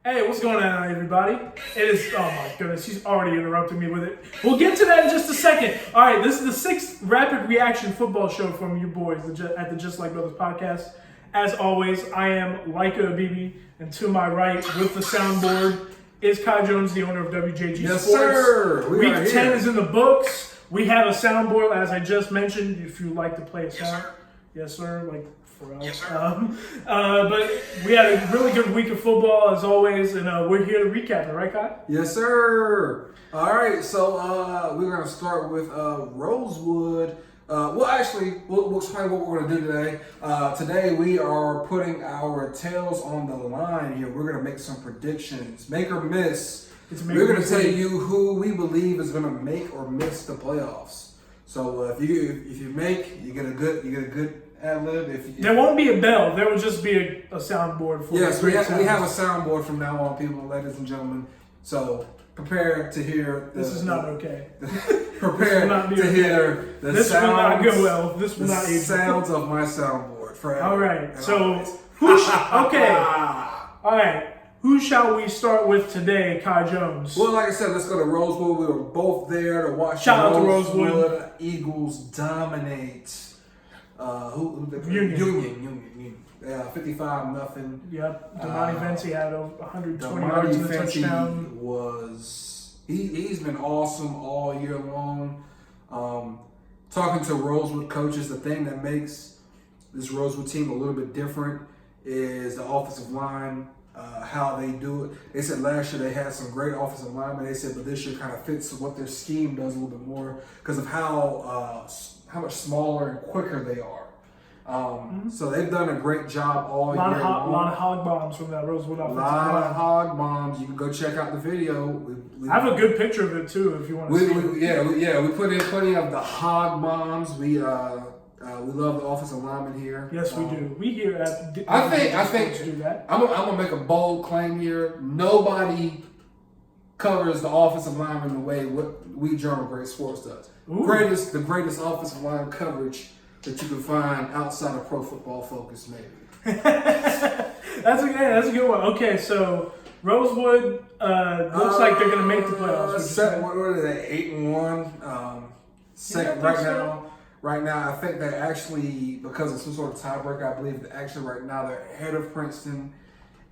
Hey, what's going on, everybody? It is, oh my goodness, he's already interrupted me with it. We'll get to that in just a second. All right, this is the 6th rapid reaction football show from you boys at the Just Like Brothers podcast. As always, I am Laika Abibi, and to my right with the soundboard is Kai Jones, the owner of WJG yes, Sports. Sir. Week 10 is in the books. We have a soundboard, as I just mentioned, if you like to play a sound. Yes, sir. Like, yes, sir. But we had a really good week of football, as always, and we're here to recap it, right, Kai? Yes, sir. All right, so we're going to start with Rosewood. We'll explain what we're going to do today. Today, we are putting our tails on the line here. We're going to make some predictions, make or miss. We're going to tell you who we believe is going to make or miss the playoffs. So if you make, you get a good ad-lib. There won't be a bell. There will just be a soundboard for yes, we have a soundboard from now on, people, ladies and gentlemen. So prepare to hear. This is not okay. Prepare to hear the this sounds. Will not go well. This will not age sounds of my soundboard forever. All right. So okay. All right. Who shall we start with today, Kai Jones? Well, like I said, let's go to Rosewood. We were both there to watch Shout out the to Rosewood Eagles dominate. Union. Yeah, 55-0. Yep. Damani Venti had 120 yards in the touchdown. He's been awesome all year long. Talking to Rosewood coaches, the thing that makes this Rosewood team a little bit different is the offensive line. How they do it. They said last year they had some great offensive linemen. They said, but this year kind of fits what their scheme does a little bit more because of how much smaller and quicker they are. So they've done a great job all year long. A lot of hog bombs from that Rosewood offensive line. A lot of hog bombs. You can go check out the video. I have a good picture of it too if you want to see it. We put in plenty of the hog bombs. We love the offensive linemen here. Yes, we do. We here at I think do that. I'm gonna make a bold claim here. Nobody covers the offensive lineman the way what we Journal Great Sports does. The greatest offensive line coverage that you can find outside of Pro Football Focus, maybe. That's a good one. Okay, so Rosewood looks like they're gonna make the playoffs. What are they? 8-1. Second right now. Right now, I think they're actually, because of some sort of tiebreaker, I believe that actually right now they're ahead of Princeton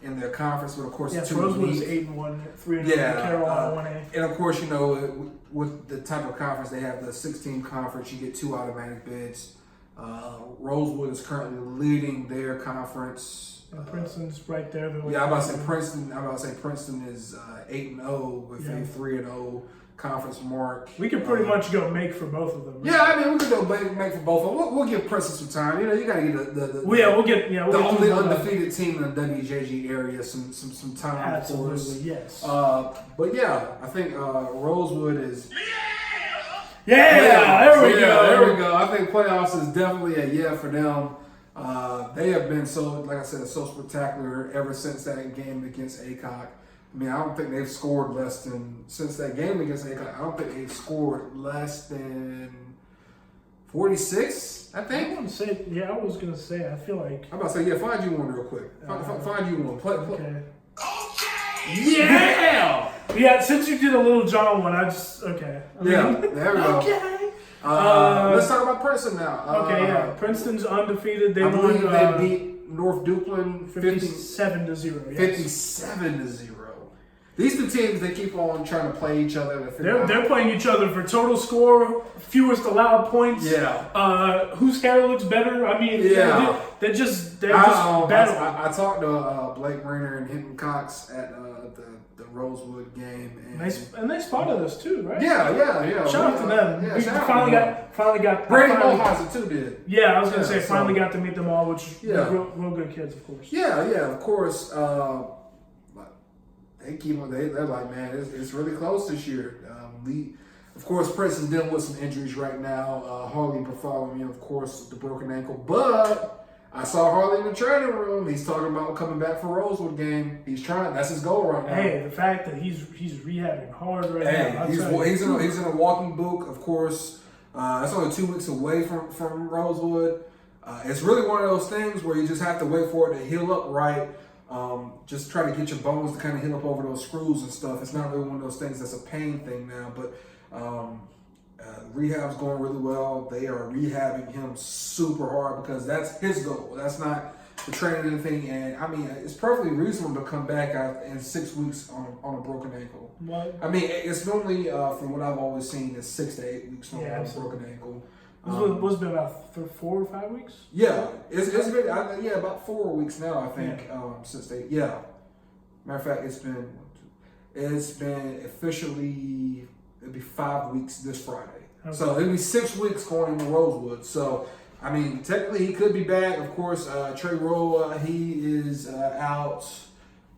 in their conference, but of course, Rosewood is 8-1, 3-0, Carolina 1A. And of course, with the type of conference they have, the 16 conference, you get 2 automatic bids. Rosewood is currently leading their conference. And Princeton's right there. I'm about to say Princeton is 8-0 with a 3-0 conference mark. We could pretty much go make for both of them. Right? Yeah, I mean, we could go make for both of them. We'll give Princeton some time. You got to get the only undefeated team in the WJG area some time. Absolutely, of course. Yes. But yeah, I think Rosewood is. There we go. I think playoffs is definitely a yeah for them. They have been so, like I said, so spectacular ever since that game against Aycock. I mean, I don't think they've scored since that game against Aycock, I don't think they've scored less than 46, I think. I was going to say, I feel like. I'm about to say, find you one real quick. Find you one. Play. Okay. Yeah! Yeah, since you did a Little John one, there we go. Okay. Let's talk about Princeton now. Princeton's undefeated. I believe they beat North Duplin 57-0. 57-0. These are the teams that keep on trying to play each other. They're playing each other for total score, fewest allowed points. Yeah. Whose hair looks better? I mean, they're just battling. I talked to Blake Rayner and Hinton Cox at the Rosewood game, and they spotted us too, right? Yeah. Shout out to them. Yeah, we finally got. Brady Mohauser too did. Yeah, I was gonna say finally got to meet them all, which real good kids, of course. Yeah, of course. They're like, man, it's really close this year. Of course, Princeton's dealing with some injuries right now. Harley Bartholomew, of course, the broken ankle. But I saw Harley in the training room. He's talking about coming back for Rosewood game. He's trying. That's his goal right now. Hey, the fact that he's rehabbing hard right now. He's in a walking boot. Of course, that's only 2 weeks away from Rosewood. It's really one of those things where you just have to wait for it to heal up right. Just try to get your bones to kind of heal up over those screws and stuff. It's not really one of those things that's a pain thing now, but rehab's going really well. They are rehabbing him super hard because that's his goal. That's not the training anything. And I mean, it's perfectly reasonable to come back out in 6 weeks on a broken ankle. What? I mean, it's normally, from what I've always seen, it's 6 to 8 weeks on a broken ankle. What's it been about 4 or 5 weeks? Yeah, it's been about 4 weeks now, I think, since they Matter of fact, it's been officially, it'll be 5 weeks this Friday. Okay. So it'll be 6 weeks going into Rosewood. So I mean, technically he could be back. Of course, Trey Rowe, he is out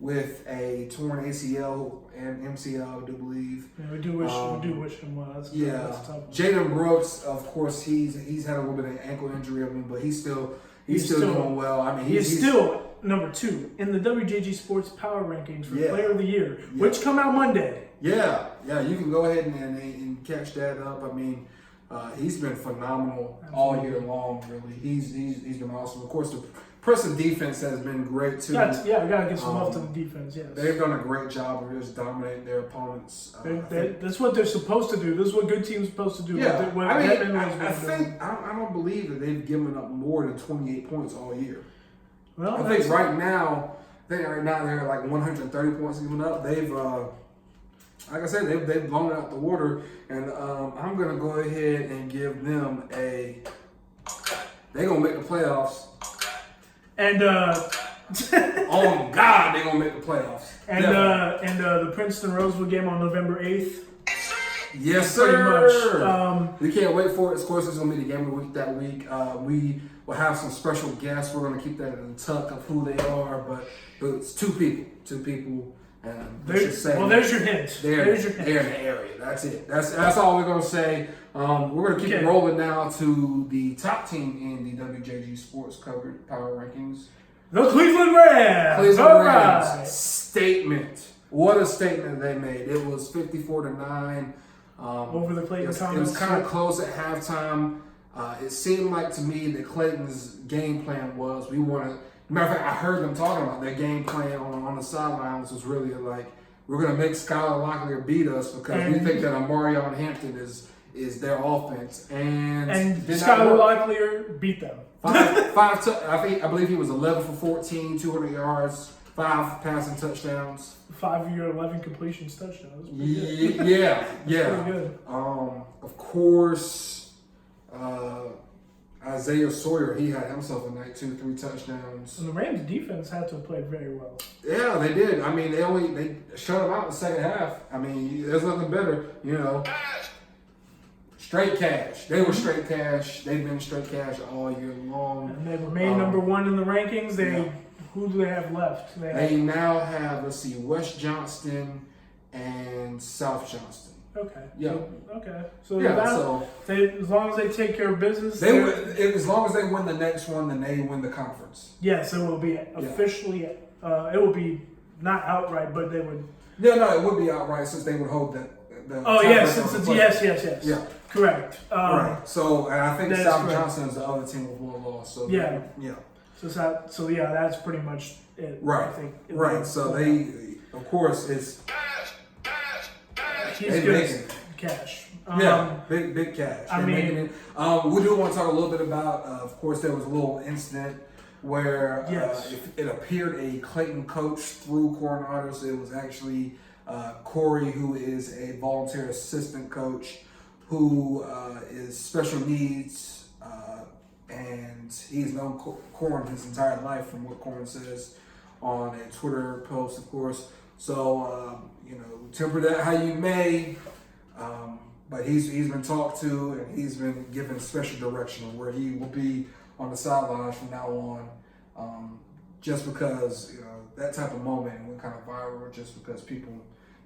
with a torn ACL and MCL, I do believe. Yeah, we do wish him well. That's tough. Jaden Brooks, of course, he's had a little bit of ankle injury. I mean, but he's still doing well. I mean, he's still number 2 in the WJG Sports Power Rankings for Player of the Year, which come out Monday. Yeah, you can go ahead and catch that up. I mean, he's been phenomenal all year long. Really, he's been awesome. Of course, the Preston defense has been great too. We gotta get some love to the defense. Yes, they've done a great job of just dominating their opponents. That's what they're supposed to do. This is what good teams are supposed to do. Yeah, I don't believe that they've given up more than 28 points all year. Well, I think right now they're like 130 points given up. They've like I said, they've blown it out the water, and I'm gonna go ahead and give them they're gonna make the playoffs. And oh God, they're gonna make the playoffs. And the Princeton Rosewood game on November 8th. Yes, sir. Pretty much. We can't wait for it. Of course, it's gonna be the game of the week that week. We will have some special guests. We're gonna keep that in the tuck of who they are, but it's two people. There's your hint. They're in the area. That's it. That's all we're gonna say. We're gonna keep rolling now to the top team in the WJG Sports Covered Power Rankings. The Cleveland Rams. Rams. Statement. What a statement they made. It was 54-9. Over the Clayton Thomas. It was kind of close at halftime. It seemed like to me that Clayton's game plan was matter of fact, I heard them talking about their game plan on the sidelines was really like, we're going to make Skylar Locklear beat us because we think that Amarion Hampton is their offense. And Skylar Locklear beat them. I believe he was 11 for 14, 200 yards, 5 passing touchdowns. 5 of your 11 completions touchdowns. Yeah. Pretty good. Of course, Isaiah Sawyer, he had himself a night, 2-3 touchdowns. And the Rams defense had to have played very well. Yeah, they did. I mean, they shut them out in the second half. I mean, there's nothing better, Straight cash. They were straight cash. They've been straight cash all year long. And they remain number 1 in the rankings. Who do they have left? They now have, West Johnston and South Johnston. Okay. Yeah. So as long as they take care of business, as long as they win the next one, then they win the conference. Yes, it will be officially. It will be not outright, but they would. No, it would be outright since they would hold that. Yes. Yeah. Correct. Right. So, and I think South Johnson is the other team with one loss. So yeah. So that's pretty much it. Right. I think. Right. So they, of course, it's. He's good cash. Big cash. I mean, we do want to talk a little bit about. Of course, there was a little incident where it appeared a Clayton coach threw Coronados. It was actually Corey, who is a volunteer assistant coach, who is special needs, and he's known Corn his entire life, from what Corn says on a Twitter post, of course. So, temper that how you may, but he's been talked to, and he's been given special direction on where he will be on the sidelines from now on, just because, that type of moment went kind of viral just because people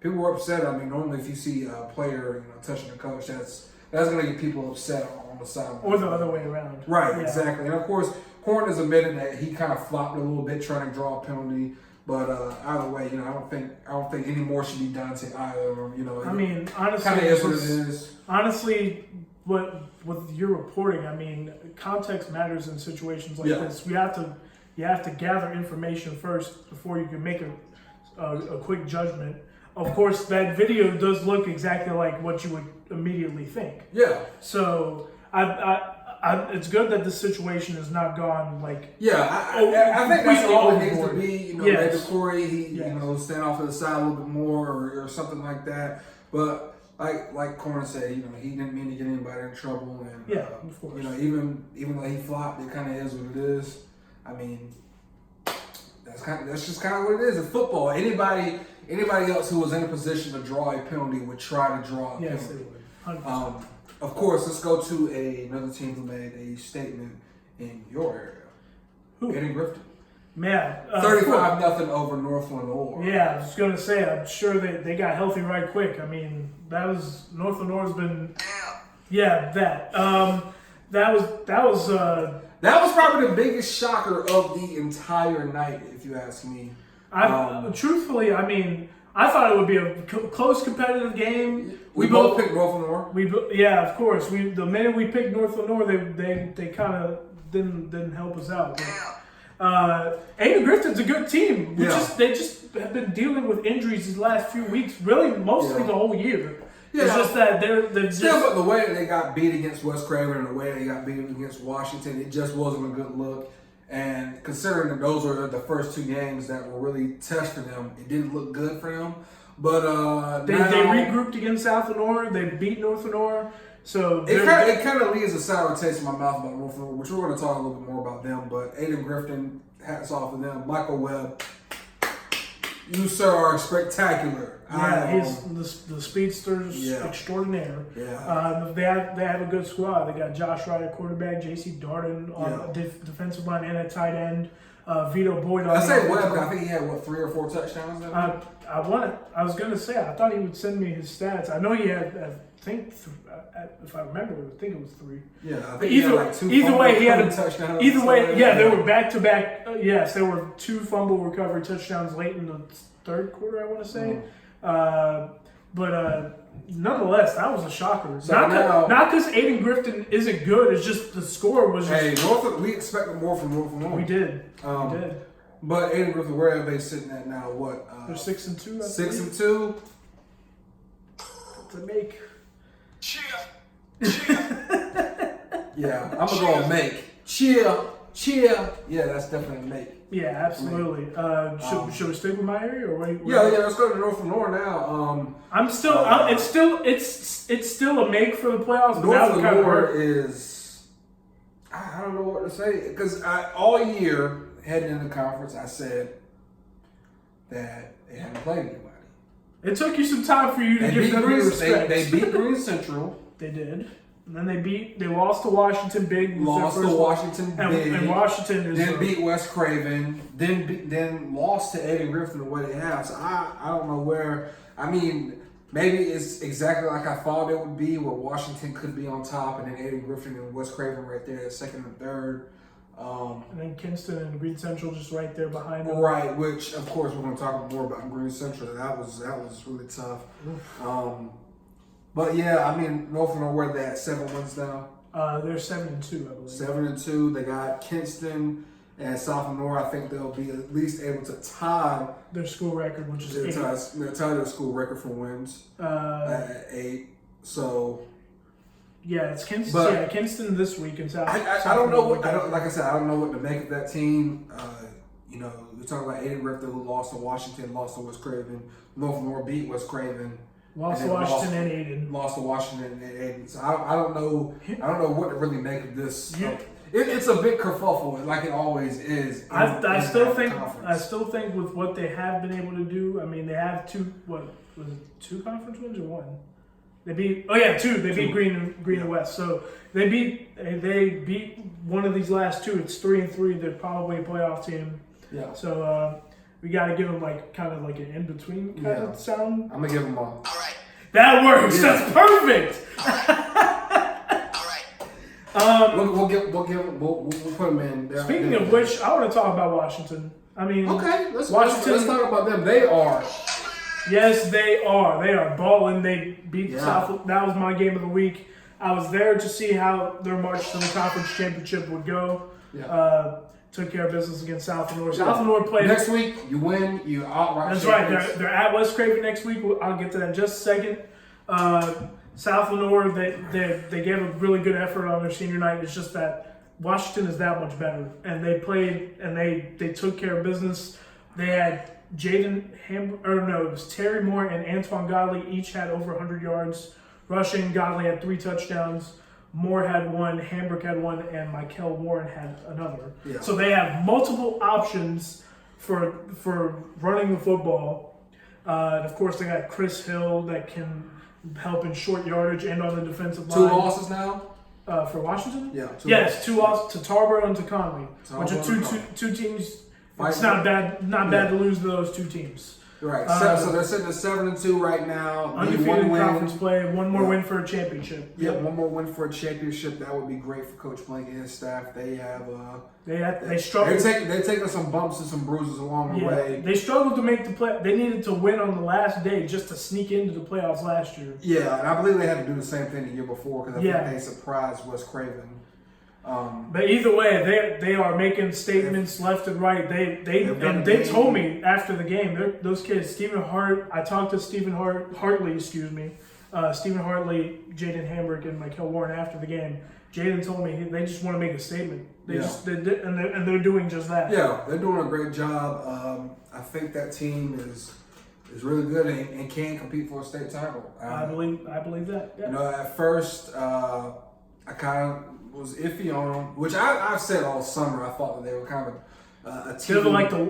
were upset. I mean, normally if you see a player, touching a coach, that's going to get people upset on the sideline. Or the other way around. Right, exactly. And of course, Corn has admitted that he kind of flopped a little bit trying to draw a penalty. But either way, I don't think any more should be done to either of them. I mean, honestly, kind of is what it is. Honestly, with your reporting, I mean, context matters in situations like this. We have to you have to gather information first before you can make a quick judgment. Of course, that video does look exactly like what you would immediately think. Yeah. So it's good that this situation has not gone like. Yeah, I think that's all it needs to be. You know, yes. maybe Corey, yes. you know, stand off to the side a little bit more or something like that. But like Corner said, you know, he didn't mean to get anybody in trouble, and yeah, of course. You know, even though he flopped, it kind of is what it is. I mean, that's just kind of what it is. It's football. Anybody else who was in a position to draw a penalty would try to draw a penalty. Yes, they would. 100%. Of course, let's go to another team who made a statement in your area. Who? Eddie Griffin. Man. 35-0 over North Lenore. Yeah, I was going to say, I'm sure they got healthy right quick. I mean, North Lenore's been. Yeah, that. That was probably the biggest shocker of the entire night, if you ask me. Truthfully, I mean, I thought it would be a close competitive game. We both picked North Lenore. Yeah, of course. The minute we picked North Lenore, they kind of didn't help us out. Ada Griffin's a good team. They just have been dealing with injuries these last few weeks, really mostly the whole year. Yeah. It's just that they're just... but the way that they got beat against West Craven and the way they got beat against Washington, it just wasn't a good look. And considering that those were the first two games that were really testing them, it didn't look good for them. But they regrouped against South Lenore. They beat North Lenore. So it kind of leaves a sour taste in my mouth about North Lenore, which we're going to talk a little bit more about them. But Aiden Griffin, hats off to them. Michael Webb, you sir are spectacular. Yeah, he's the speedsters extraordinaire. Yeah. They have a good squad. They got Josh Wright at quarterback, J.C. Darden on defensive line and at tight end. Vito Boyd on. I say Webb, I think he had 3 or 4 touchdowns. I was gonna say I thought he would send me his stats. I know he had. If I remember, I think it was 3. Yeah, I think he had like 2 either way, he had a touchdown. Either way, yeah, they were back to back. Yes, there were 2 fumble recovery touchdowns late in the third quarter. I want to say. But nonetheless, that was a shocker. So not because Aiden Griffin isn't good. It's just the score was just. We expected more from North Lenore. We did. We did. But Aiden Griffin, where are they sitting at now? What? They're 6-2. 6-2. To make. Yeah, I'm gonna go and make. Cheer. Yeah, that's definitely a make. Yeah, absolutely. Should we stick with my area or wait? Yeah. Let's go to North Lenore now. It's still a make for the playoffs. North Lenore is. I don't know what to say because all year heading into the conference, I said that they hadn't played anybody. It took you some time for you to give them respect. They beat Green Central. They did. And then they lost to Washington big. And Washington is then beat West Craven. Then lost to Eddie Griffin the way they have. So I don't know where. I mean, maybe it's exactly like I thought it would be, where Washington could be on top, and then Eddie Griffin and West Craven right there at second and third. And then Kinston and Green Central just right there behind them. Right, which of course we're going to talk more about Green Central. That was really tough. But yeah, I mean, North Lenore, where they at 7 wins now? They're 7-2, I believe. 7-2. They got Kinston and South Lenore. I think they'll be at least able to tie their school record, which is 8. They'll tie their school record for wins at 8. So yeah, it's Kinston. Kinston this week and South. I don't know what. Like I said, I don't know what to make of that team. You know, we're talking about Aiden Griffin, who lost to Washington, lost to West Craven. North Lenore beat West Craven. Lost to Washington and Aiden. Lost to Washington and Aiden. So I don't know. I don't know what to really make of this. It's a big kerfuffle, like it always is. I still think with what they have been able to do. I mean, they have 2. What was it? 2 conference wins or 1? They beat. 2. They beat Green and West. So they beat one of these last 2. It's 3-3. They're probably a playoff team. Yeah. So we got to give them kind of an in between kind of sound. I'm gonna give them all. All right. That works. Yeah. That's perfect. All right. We'll put them in. Speaking of which, I want to talk about Washington. I mean, okay, let's talk about them. They are. Yes, they are. They are balling. They beat South. That was my game of the week. I was there to see how their march to the conference championship would go. Yeah. took care of business against South and North. South and North played next week. You win. You outright. That's right. They're at West Craven next week. I'll get to that in just a second. South and North, they gave a really good effort on their senior night. It's just that Washington is that much better, and they played and they took care of business. They had it was Terry Moore and Antoine Godley each had over 100 yards rushing. Godley had 3 touchdowns. Moore had 1, Hambrick had 1, and Mikel Warren had another. Yeah. So they have multiple options for running the football. And of course, they got Chris Hill that can help in short yardage and on the defensive line. 2 losses now for Washington. Yeah. Yes, 2 losses to Tarboro and to Conley, which are two teams. It's not bad to lose to those 2 teams. Right. So they're sitting at 7-2 right now. Undefeated in conference play. One more win for a championship. Yeah, one more win for a championship. That would be great for Coach Blank and his staff. They struggled. They're taking some bumps and some bruises along the way. They struggled to make the play. They needed to win on the last day just to sneak into the playoffs last year. Yeah, and I believe they had to do the same thing the year before because I think they surprised West Craven. But either way, they are making statements left and right. They told me after the game, those kids, I talked to Stephen Hartley, Stephen Hartley, Jaden Hambrick, and Mikel Warren after the game. Jaden told me they just want to make a statement. They're doing just that. Yeah, they're doing a great job. I think that team is really good and can compete for a state title. I believe that. Yeah. You know, at first, I kind of was iffy on them, which I've said all summer. I thought that they were kind of a team.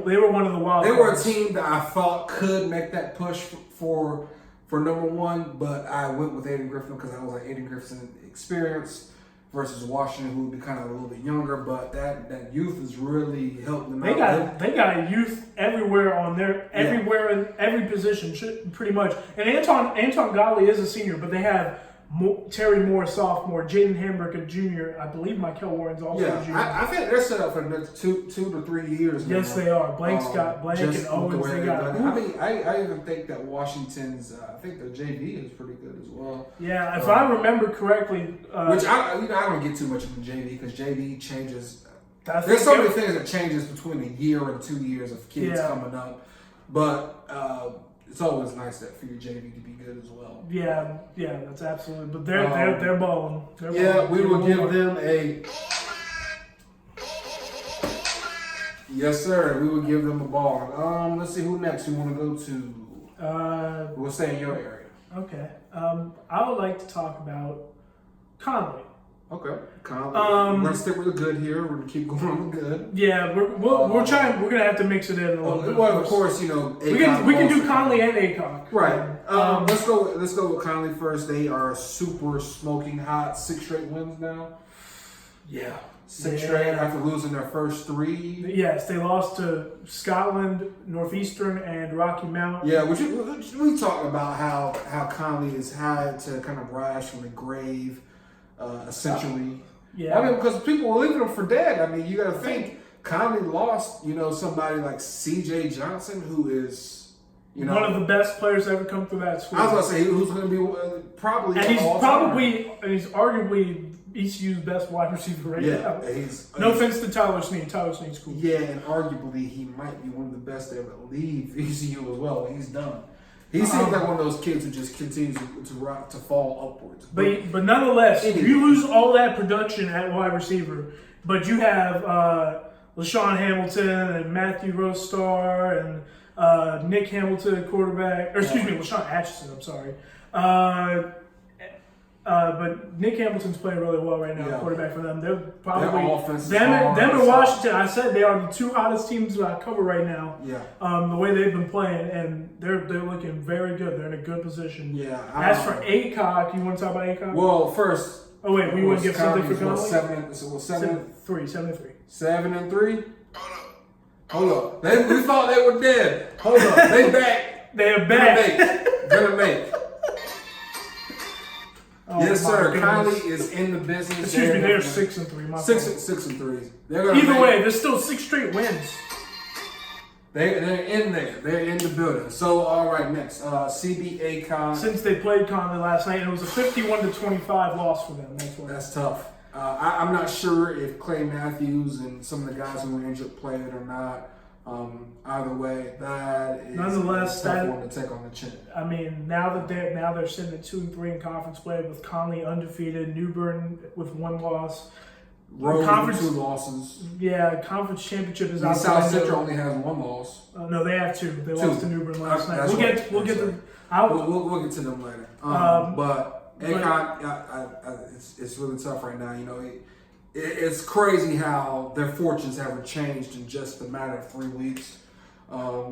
They were one of the wild They cards. were a team that I thought could make that push for number 1, but I went with Aiden Griffin because I was like Aiden Griffin's experience versus Washington, who would be kind of a little bit younger, but that youth has really helped them out. They got youth everywhere everywhere in every position, pretty much. And Anton Godley is a senior, but they have Terry Moore, sophomore, Jaden Hambrick, a junior. I believe Mikel Warren's also a junior. I think they're set up for the next 2 to 3 years now. Yes, they are. Blank's got Blank and Owens. I even think that Washington's, I think their JV is pretty good as well. Yeah, if I remember correctly. Which I don't get too much into JV because JV changes. There's so many things that changes between a year and 2 years of kids coming up. But it's always nice that for your JV to be good as well. Yeah, that's absolutely. But they're balling. We will give them a. Yes, sir. We will give them a ball. Let's see who next. You want to go to? We'll stay in your area. Okay. I would like to talk about Conley. Okay, Conley. We're gonna stick with the good here. We're gonna keep going with the good. Yeah, we're trying. We're gonna have to mix it in a little bit. Well, of course, you know we can do Conley and Acock. Right. Let's go with Conley first. They are super smoking hot. 6 straight wins now. Yeah. 6 straight after losing their first 3. Yes, they lost to Scotland, Northeastern, and Rocky Mount. Yeah, we talked about how Conley has had to kind of rise from the grave. Essentially, yeah. I mean, because people were leaving him for dead. I mean, you got to think Conley lost, somebody like C.J. Johnson, who is, one of the best players to ever come through that school. I was going to say who's going to be probably, and he's arguably ECU's best wide receiver right now. No offense to Tyler Snead. Tyler Snead's cool. Yeah, and arguably he might be one of the best to ever leave ECU as well. He's done. He seems like one of those kids who just continues to fall upwards. But nonetheless, you lose all that production at wide receiver, but you have LaShawn Hamilton and Matthew Rostar and Nick Hamilton at quarterback. Or excuse me, LaShawn Atchison, I'm sorry. But Nick Hamilton's playing really well right now, quarterback for them. They're probably them and Washington. I said they are the 2 hottest teams that I cover right now. Yeah. The way they've been playing, and they're looking very good. They're in a good position. Yeah. As for Acock, you want to talk about Acock? Well, first. Oh wait, we want to give something for Conley. 7-3. 7-3. Hold up. We thought they were dead. Hold up. They back. They're back. Gonna make. Oh, yes, sir. Conley is in the business. Excuse me, they're 6-3. 6-3. Either way, there's still 6 straight wins. They're in there. They're in the building. So, all right, next. CB Acock. Since they played Conley last night, it was a 51-25 loss for them. That's tough. I'm not sure if Clay Matthews and some of the guys who were injured played or not. Either way, that is Nonetheless, a tough one to take on the chin. I mean, now they're sitting at 2-3 in conference play with Conley undefeated, Newbern with 1 loss. Rose with 2 losses. Yeah, conference championship is out. South Central only has 1 loss. No, they have 2. They lost to Newbern last night. We'll get to them later. But ACON, it's really tough right now. You know, it's crazy how their fortunes haven't changed in just a matter of 3 weeks.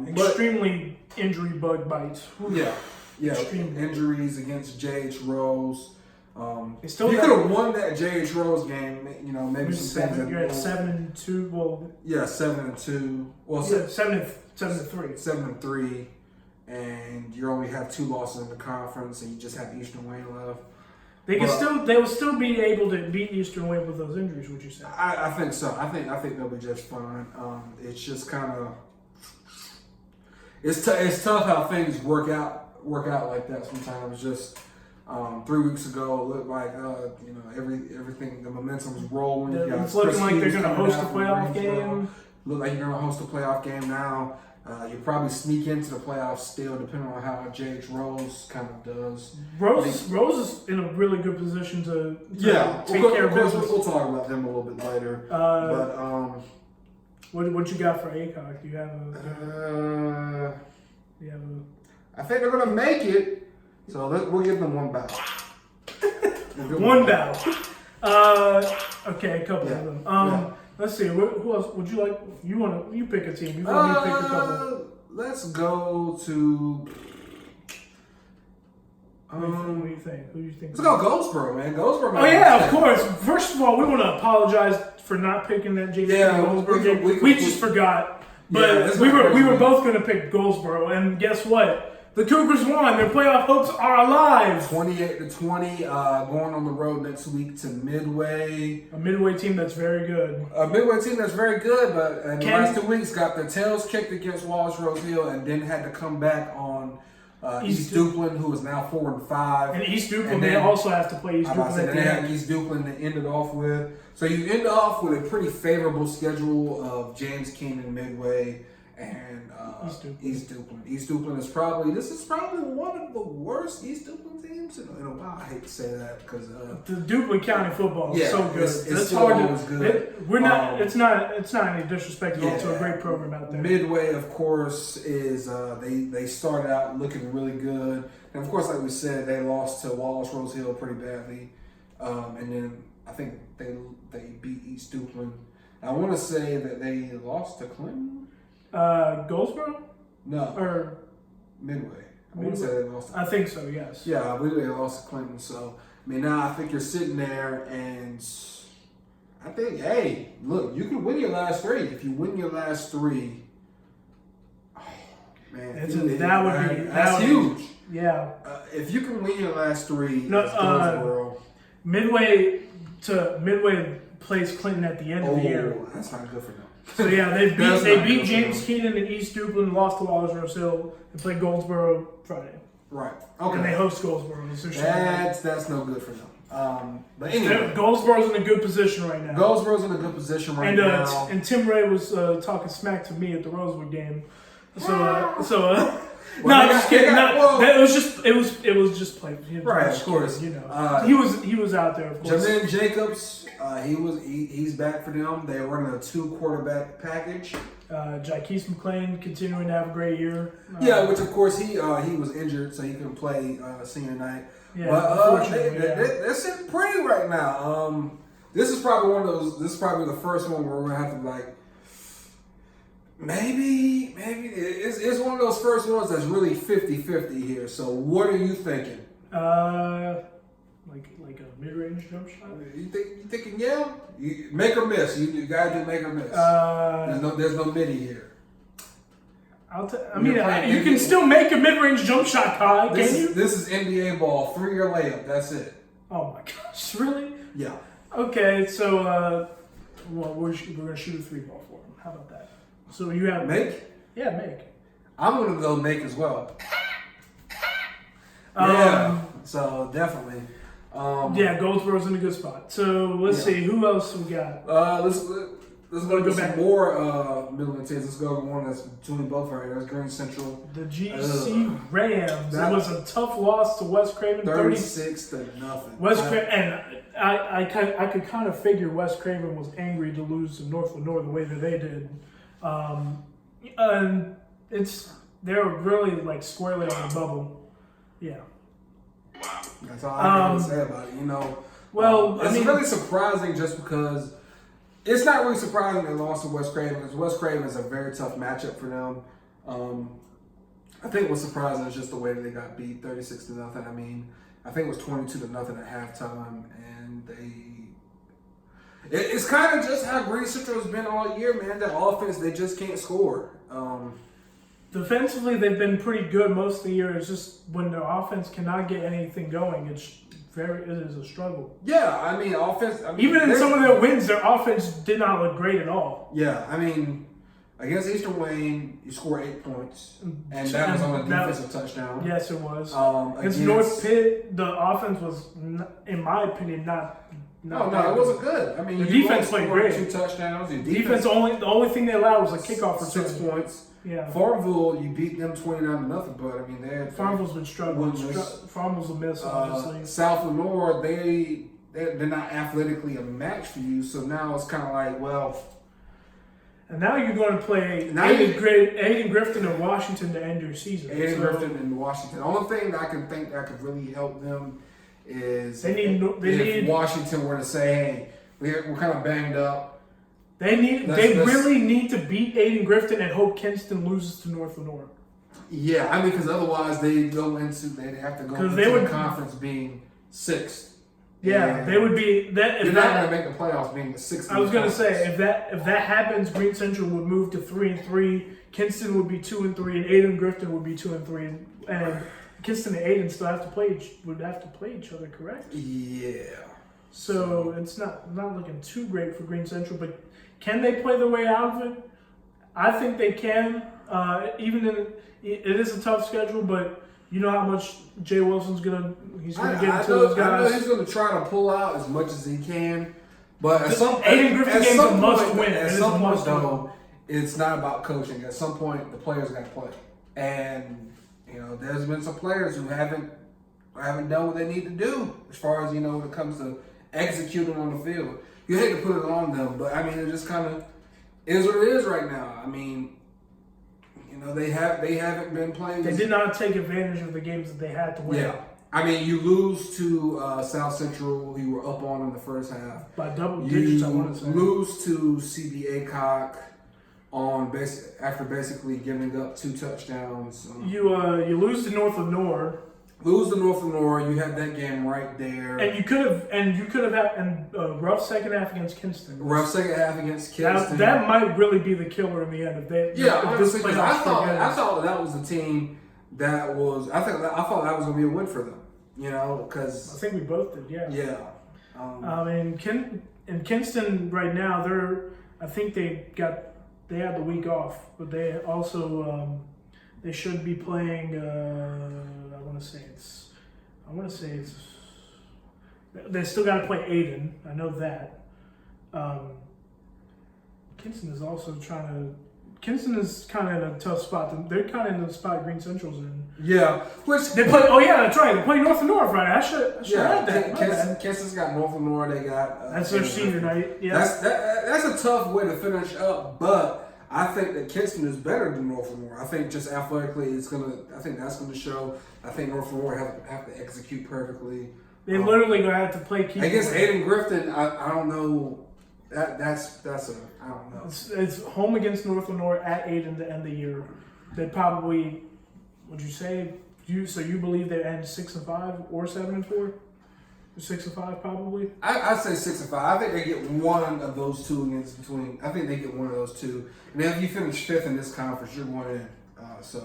Extremely injury bug bites. Yeah. Extremely. Injuries against J.H. Rose. You could have won that J.H. Rose game. You know, maybe some things. You're at 7-2. Well, yeah, 7-2. Well, 7-3. 7-3, and you only have 2 losses in the conference, and you just have Eastern Wayne left. They will still be able to beat Eastern Wayne with those injuries. Would you say? I think so. I think they'll be just fine. It's just kind of it's tough how things work out like that sometimes. Just 3 weeks ago, it looked like everything, the momentum's rolling. It's looking like they're going to host a playoff game. Look like you're going to host a playoff game now. You probably sneak into the playoffs still, depending on how J.H. Rose kind of does. Rose is in a really good position to take care of business. We'll talk about them a little bit later. What you got for ACOG? Do you have I think they're going to make it, so we'll give them 1 bow. One bow. Okay, a couple of them. Let's see. Who else would you like? You pick a team. You want me to pick a couple? Let's go to. What do you think? Who do you think? Let's go Goldsboro, man. Goldsboro. Oh yeah, of course. First of all, we want to apologize for not picking that JC Goldsboro game. We just forgot. But we were both going to pick Goldsboro, and guess what? The Cougars won. Their playoff hopes are alive. 28-20, going on the road next week to Midway. A Midway team that's very good. A Midway team that's very good, but in the last 2 weeks got their tails kicked against Wallace Rose Hill, and then had to come back on East Duplin, who is now 4-5. And East Duplin, they also have to play East Duplin. They have East Duplin to end it off with. So you end off with a pretty favorable schedule of James Keenan, Midway, and East Duplin. East Duplin is probably one of the worst East Duplin teams in a while. I hate to say that because the Duplin County football is so good. It's hard to. Good. We're not. It's not any disrespect at all to a great program out there. Midway, of course, is they started out looking really good, and of course, like we said, they lost to Wallace Rose Hill pretty badly, and then I think they beat East Duplin. I want to say that they lost to Clinton. Goldsboro? No. Or Midway. I want to say they lost. I think so, yes. Yeah, I believe they lost to Clinton. So, I mean, now I think you're sitting there and I think, hey, look, you can win your last 3. If you win your last 3, oh, man. That's huge. Yeah. If you can win your last 3, Goldsboro. Midway plays Clinton at the end of the year. That's not good for them. So yeah, they beat James Keenan and East Duplin, lost to Wallace Rose Hill, and played Goldsboro Friday. Right. Okay. And they host Goldsboro. That's no good for them. But anyway, Goldsboro's in a good position right now. Goldsboro's in a good position right now. And Tim Ray was talking smack to me at the Rosewood game. No, I'm just kidding. It was just play. Right, of course. You know, he was out there. Of course. Jermaine Jacobs, he's back for them. They're running a 2-quarterback package. Jaquise McClain continuing to have a great year. Which of course he was injured, so he couldn't play senior night. Yeah, but they're sitting pretty right now. This is probably the first one where we're gonna have to maybe it's one of those first ones that's really 50-50 here. So what are you thinking? Like a mid-range jump shot? You thinking you make or miss. You gotta do make or miss. There's no midi here. You can still make a mid-range jump shot, Kai. Can you? This is NBA ball, 3-year layup. That's it. Oh my gosh, really? Yeah. Okay, so we're gonna shoot a 3-ball for him. How about that? So you have make? Yeah, make. I'm gonna go make as well. Yeah. So definitely. Goldsboro's in a good spot. So let's see who else we got. Let's go to some more Midland teams. Let's go to one that's between both right here. That's Green Central. The GC Rams. That was a tough loss to West Craven. 36-0. West Craven, and I could kind of figure West Craven was angry to lose to North Lenore the way that they did. And they're really like squarely on the bubble. Yeah. Wow. That's all I can say about it. It's really surprising just because it's not really surprising they lost to West Craven because West Craven is a very tough matchup for them. I think what's surprising is just the way that they got beat 36-0. I mean, I think it was 22-0 at halftime, and it's kind of just how Green Central has been all year, man. That offense, they just can't score. Defensively, they've been pretty good most of the year. It's just when their offense cannot get anything going, it is a struggle. Yeah, I mean, offense. Even in some of their wins, their offense did not look great at all. Yeah, I mean, against Eastern Wayne, you scored 8 points, and that was on a defensive touchdown. Yes, it was. Against North Pitt, the offense was, in my opinion, not. No, it wasn't good. I mean, the defense played great. 2 touchdowns. The only thing they allowed was a kickoff for 6 points. Yeah. Farmville, you beat them 29-0, but I mean Farmville's been struggling. Farmville's a miss, obviously. South Lenore, they're not athletically a match for you, so now it's kind of like, well. And now you're going to play Aiden Grifton and Washington to end your season. Grifton and Washington. The only thing that I can think that could really help them is if Washington were to say, hey, we're kind of banged up. They really need to beat Aiden Grifton and hope Kinston loses to North Lenore. Yeah, I mean, because otherwise they'd have to go into the conference being 6th. Yeah, they would be that. You're not going to make the playoffs being the 6th. I was going to say if that happens, Green Central would move to 3-3. Kinston would be 2-3, and Aiden Grifton would be 2-3, and Kinston and Aiden still would have to play each other, correct? Yeah. So it's not looking too great for Green Central, but can they play their way out of it? I think they can. It is a tough schedule, but you know how much Jay Wilson's gonna get into those guys. I know he's gonna try to pull out as much as he can, but Aiden Griffin game's a must win. At some point, though, it's not about coaching. At some point, the players got to play, and there's been some players who haven't done what they need to do as far as when it comes to executing on the field. You hate to put it on them, but I mean, it just kind of is what it is right now. I mean, they haven't been playing. They did not take advantage of the games that they had to win. Yeah, I mean, you lose to South Central, you were up on in the first half by double digits. I want to say lose to CB Aycock after basically giving up 2 touchdowns. You lose to North Lenore. You had that game right there, and you could have had a rough second half against Kinston. That might really be the killer in the end. Honestly, because I thought that was a team that was. I thought that was going to be a win for them. Because I think we both did. Yeah. Yeah. In Kinston right now, I think they had the week off, but they also they should be playing. I want to say it's. They still got to play Aiden. I know that. Kinston is also trying to. Kinston is kind of in a tough spot. They're kind of in the spot Green Central's in. Yeah, they play. Oh yeah, that's right. They play North Lenore Friday. I should have that. Kinston's got North Lenore. They got. That's their senior night. Yeah. That's a tough way to finish up, but. I think that Kinston is better than North Lenore. I think just athletically, I think that's gonna show. I think North Lenore have to execute perfectly. They literally gonna have to play. Against Aiden Grifton, I don't know. I don't know. It's home against North Lenore at Aiden to end the year. They probably. Would you say you believe they end 6-5 or 7-4? 6-5 probably. I'd say 6-5. I think they get one of those two against between. I think they get one of those two. And then if you finish 5th in this conference, you're going in. This is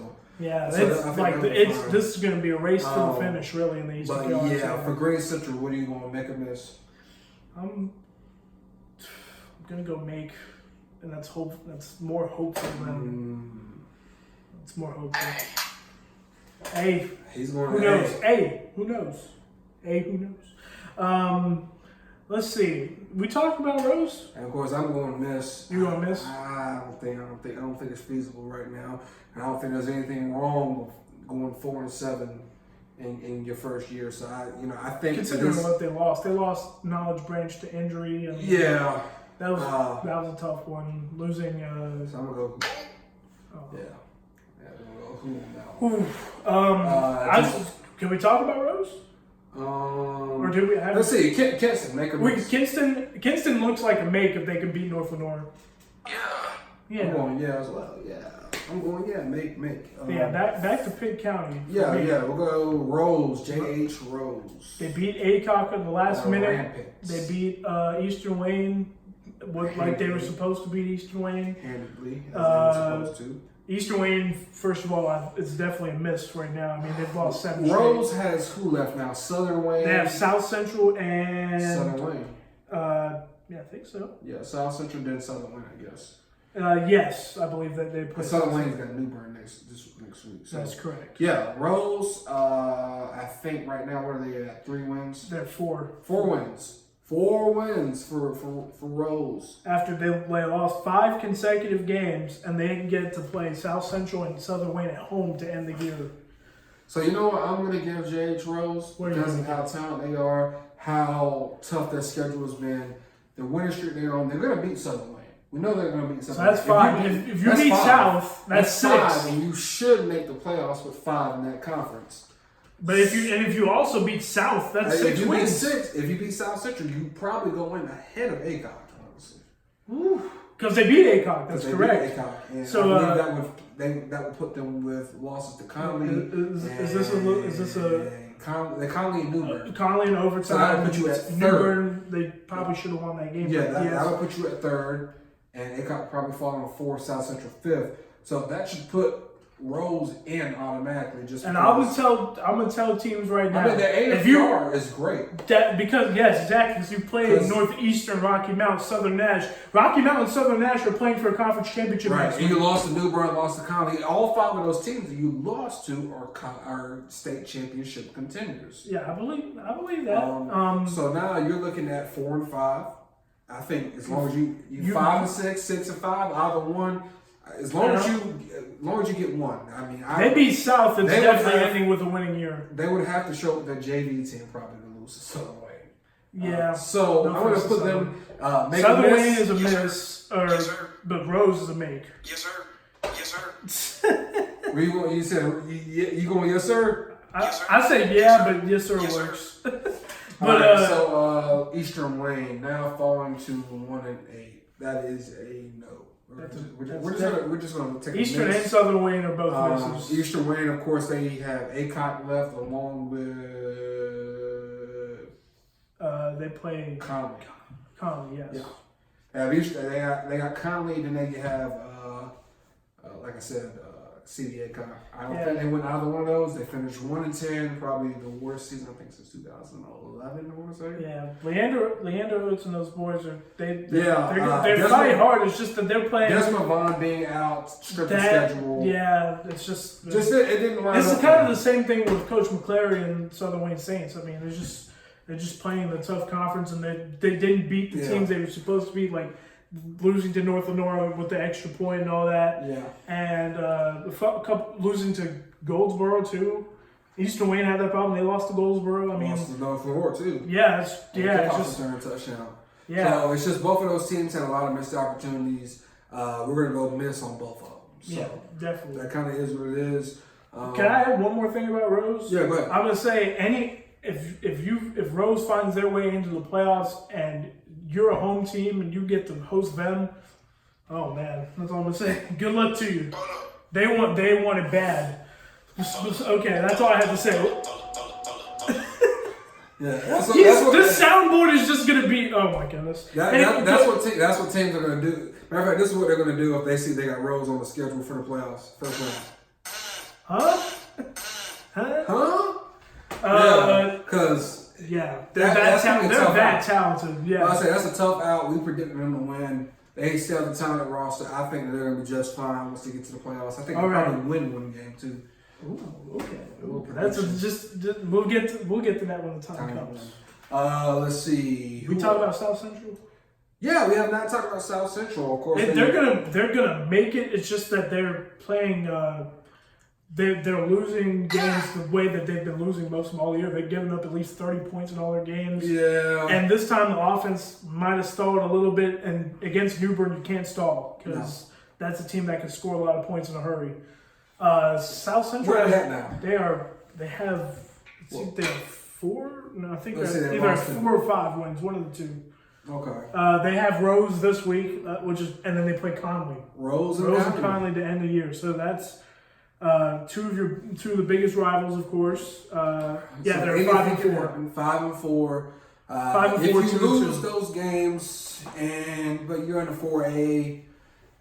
going to be a race to the finish, really, in the Eastern Carolina. Yeah, for Green Central, what are you going to make of this? I'm going to go make, and that's hope. That's more hopeful than. It's more hopeful. Who knows? Who knows? Let's see. We talked about Rose. And of course, I'm going to miss. You going to miss? I don't think it's feasible right now, and I don't think there's anything wrong with going 4-7 in your first year. So I think considering what they lost Knowledge Branch to injury. And yeah, that was a tough one. Losing. So I'm gonna go. Oh. Yeah, I'm gonna go now. Can we talk about Rose? Or do we have? Let's see. Kinston, make a miss. Kinston looks like a make if they could beat North Lenore. Yeah. I'm going as well. Yeah. I'm going make. Back to Pitt County. We'll go Rose, J.H. Rose. They beat Aycock in the last minute. Rampant. They beat Eastern Wayne, like they were supposed to beat Eastern Wayne. Handedly, as they were supposed to. Eastern Wayne, first of all, it's definitely a miss right now. I mean, they've lost 7 Rose has who left now? Southern Wayne. They have South Central and Southern Wayne. I think so. Yeah, South Central then Southern Wayne, I guess. Yes, I believe that they play. Southern Wayne's got New Bern next week. So. That's correct. Yeah, Rose. I think right now what are they at? 3 wins. They're 4. 4 wins. 4 wins for Rose. After they lost 5 consecutive games and they didn't get to play South Central and Southern Wayne at home to end the year. So you know what I'm going to give J.H. Rose because of how talented they are, how tough their schedule has been, the winning streak they're on. They're going to beat Southern Wayne. We know they're going to beat Southern Wayne. So that's 5. If you beat South, that's 6. 5, and you should make the playoffs with 5 in that conference. But if you also beat South, that's 6 wins. If you beat South Central, you probably go in ahead of Aycock, honestly. Because they beat Aycock, that's correct. Aycock, and so I believe that would put them with losses to Conley. Is this a Conley and New Bern? Conley in overtime. So that would put you at 3rd. New Bern, they probably should have won that game. Yeah, that would put you at 3rd, and Aycock probably falling on 4th, South Central 5th. So that should put Rose in automatically. I'm gonna tell teams right now. I mean, the AFR is great. Because exactly. Because you play Northeastern, Rocky Mount, Southern Nash. Rocky Mount and Southern Nash are playing for a conference championship. Right, next and week. you lost to New Bern, lost to Conley. All 5 of those teams that you lost to are state championship contenders. Yeah, I believe that. So now you're looking at 4 and 5. I think as long as you 5 and 6, 6 and 5, either one. As long as you get one. I mean, they beat South. It's definitely ending with a winning year. They would have to show their JV team probably to lose to Southern Wayne. Yeah. So I'm going to put them. Southern Wayne is a miss, but Rose is a make. Yes, sir. Yes, sir. You said you going yes, sir? I say yeah, but yes, sir works. But so Eastern Wayne now falling to 1 and 8. That is a no. We're just going to take Eastern a miss. and Southern Wayne are both misses. Eastern Wayne, of course, they have Aycock left along with they play Conley. Conley, yes. Yeah. They got Conley, then they have like I said, CD Aycock. I don't think they win either one of those. They finished 1 and 10, probably the worst season I think since 2011. I want to say. Yeah, Leander Oates and those boys are they're fighting hard. It's just that they're playing. Desmond Vaughn being out, stripped the schedule. Yeah, it's just it didn't line up. It's kind of the same thing with Coach McClary and Southern Wayne Saints. I mean, they're just playing the tough conference, and they didn't beat the teams they were supposed to beat, like losing to North Lenore with the extra point and all that. Yeah, and losing to Goldsboro too. Eastern Wayne had that problem. They lost to Goldsboro. I mean, lost to North Lenore too. Yeah, it's just touchdown. Yeah. So it's just both of those teams had a lot of missed opportunities. We're gonna go miss on both of them. So yeah, definitely. That kind of is what it is. Can I add one more thing about Rose? Yeah, go ahead. I'm gonna say if Rose finds their way into the playoffs and you're a home team and you get to host them, oh man, that's all I'm gonna say. Good luck to you. They want it bad. Okay, that's all I have to say. Yeah, this soundboard is just gonna be. Oh my goodness. That's what teams are gonna do. Matter of fact, this is what they're gonna do if they see they got Rose on the schedule for the playoffs. First round. Huh? Because they're that talented. Yeah, I say that's a tough out. We predicted them to win. They still have the talented roster. I think they're gonna be just fine once they get to the playoffs. I think they'll probably win one game too. Ooh, okay. That's just we'll get to that when the time comes. Let's see. We talk about South Central. Yeah, we have not talked about South Central. Of course, They're gonna make it. It's just that they're playing. They're losing games the way that they've been losing most of them all year. They've given up at least 30 points in all their games. Yeah. And this time the offense might have stalled a little bit. And against New Bern, you can't stall because that's a team that can score a lot of points in a hurry. South Central. Where are they at now? They have. They have 4. No, I think Let's they're say they either lost 4 or 5 wins. One of the two. Okay. They have Rose this week, and then they play Conley. Rose and Conley to end the year. So that's two of the biggest rivals, of course. They're 5-4. 5-4. 5-4. If you lose those games, but you're in the 4A,